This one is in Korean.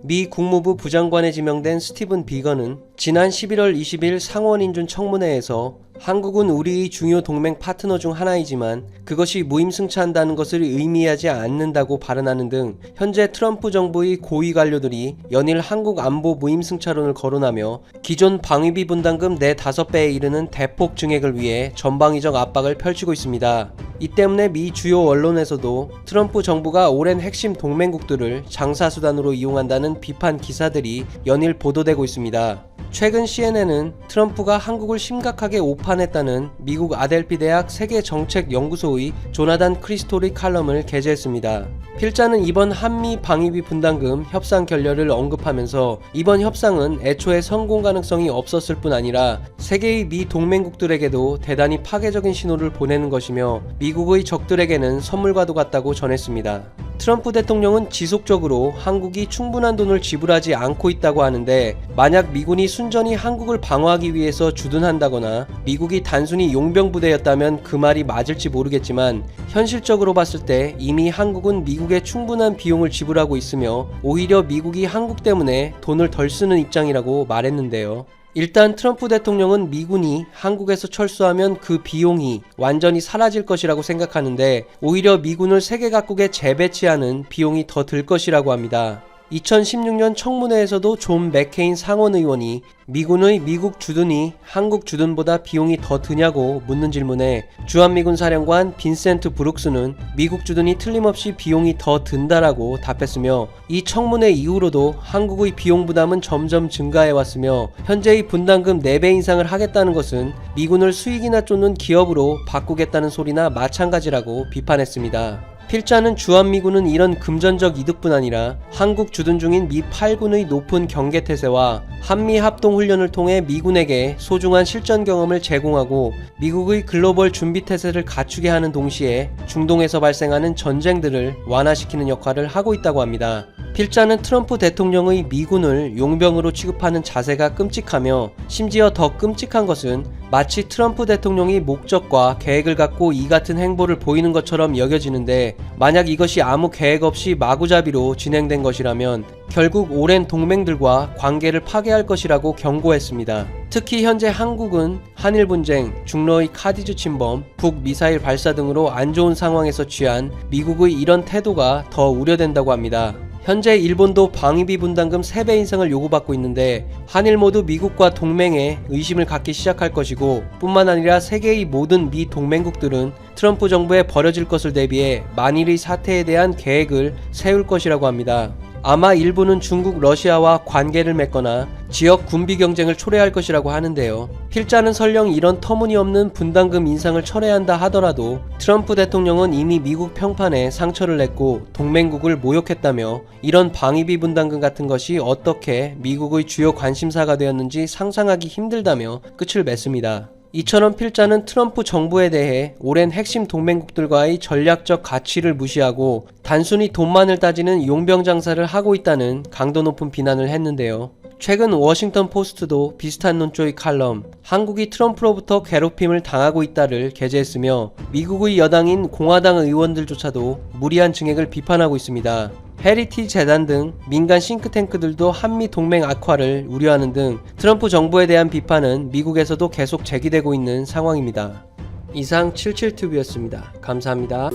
미 국무부 부장관에 지명된 스티븐 비건은 지난 11월 20일 상원인준 청문회에서 한국은 우리의 중요 동맹 파트너 중 하나이지만 그것이 무임승차한다는 것을 의미하지 않는다고 발언하는 등 현재 트럼프 정부의 고위 관료들이 연일 한국 안보 무임승차론을 거론하며 기존 방위비 분담금 4-5배에 이르는 대폭 증액을 위해 전방위적 압박을 펼치고 있습니다. 이 때문에 미 주요 언론에서도 트럼프 정부가 오랜 핵심 동맹국들을 장사수단으로 이용한다는 비판 기사들이 연일 보도되고 있습니다. 최근 CNN은 트럼프가 한국을 심각하게 오판했다는 미국 아델피 대학 세계정책연구소의 조나단 크리스토리 칼럼을 게재했습니다. 필자는 이번 한미 방위비 분담금 협상 결렬을 언급하면서 이번 협상은 애초에 성공 가능성이 없었을 뿐 아니라 세계의 미 동맹국들에게도 대단히 파괴적인 신호를 보내는 것이며 미국의 적들에게는 선물과도 같다고 전했습니다. 트럼프 대통령은 지속적으로 한국이 충분한 돈을 지불하지 않고 있다고 하는데 만약 미군이 순전히 한국을 방어하기 위해서 주둔한다거나 미국이 단순히 용병부대였다면 그 말이 맞을지 모르겠지만 현실적으로 봤을 때 이미 한국은 미국에 충분한 비용을 지불하고 있으며 오히려 미국이 한국 때문에 돈을 덜 쓰는 입장이라고 말했는데요. 일단 트럼프 대통령은 미군이 한국에서 철수하면 그 비용이 완전히 사라질 것이라고 생각하는데 오히려 미군을 세계 각국에 재배치하는 비용이 더 들 것이라고 합니다. 2016년 청문회에서도 존 맥케인 상원의원이 미군의 미국 주둔이 한국 주둔보다 비용이 더 드냐고 묻는 질문에 주한미군 사령관 빈센트 브룩스는 미국 주둔이 틀림없이 비용이 더 든다라고 답했으며 이 청문회 이후로도 한국의 비용 부담은 점점 증가해왔으며 현재의 분담금 4배 인상을 하겠다는 것은 미군을 수익이나 쫓는 기업으로 바꾸겠다는 소리나 마찬가지라고 비판했습니다. 필자는 주한미군은 이런 금전적 이득뿐 아니라 한국 주둔 중인 미 8군의 높은 경계태세와 한미합동훈련을 통해 미군에게 소중한 실전 경험을 제공하고 미국의 글로벌 준비태세를 갖추게 하는 동시에 중동에서 발생하는 전쟁들을 완화시키는 역할을 하고 있다고 합니다. 필자는 트럼프 대통령의 미군을 용병으로 취급하는 자세가 끔찍하며 심지어 더 끔찍한 것은 마치 트럼프 대통령이 목적과 계획을 갖고 이 같은 행보를 보이는 것처럼 여겨지는데 만약 이것이 아무 계획 없이 마구잡이로 진행된 것이라면 결국 오랜 동맹들과 관계를 파괴할 것이라고 경고했습니다. 특히 현재 한국은 한일 분쟁, 중러의 카디즈 침범, 북 미사일 발사 등으로 안 좋은 상황에서 취한 미국의 이런 태도가 더 우려된다고 합니다. 현재 일본도 방위비 분담금 3배 인상을 요구받고 있는데 한일 모두 미국과 동맹에 의심을 갖기 시작할 것이고 뿐만 아니라 세계의 모든 미 동맹국들은 트럼프 정부에 벌어질 것을 대비해 만일의 사태에 대한 계획을 세울 것이라고 합니다. 아마 일부는 중국, 러시아와 관계를 맺거나 지역 군비 경쟁을 초래할 것이라고 하는데요. 필자는 설령 이런 터무니없는 분담금 인상을 철회한다 하더라도 트럼프 대통령은 이미 미국 평판에 상처를 냈고 동맹국을 모욕했다며 이런 방위비 분담금 같은 것이 어떻게 미국의 주요 관심사가 되었는지 상상하기 힘들다며 끝을 맺습니다. 이처럼 필자는 트럼프 정부에 대해 오랜 핵심 동맹국들과의 전략적 가치를 무시하고 단순히 돈만을 따지는 용병 장사를 하고 있다는 강도 높은 비난을 했는데요. 최근 워싱턴 포스트도 비슷한 논조의 칼럼 한국이 트럼프로부터 괴롭힘을 당하고 있다를 게재했으며 미국의 여당인 공화당 의원들조차도 무리한 증액을 비판하고 있습니다. 헤리티 재단 등 민간 싱크탱크들도 한미 동맹 악화를 우려하는 등 트럼프 정부에 대한 비판은 미국에서도 계속 제기되고 있는 상황입니다. 이상 77튜브였습니다. 감사합니다.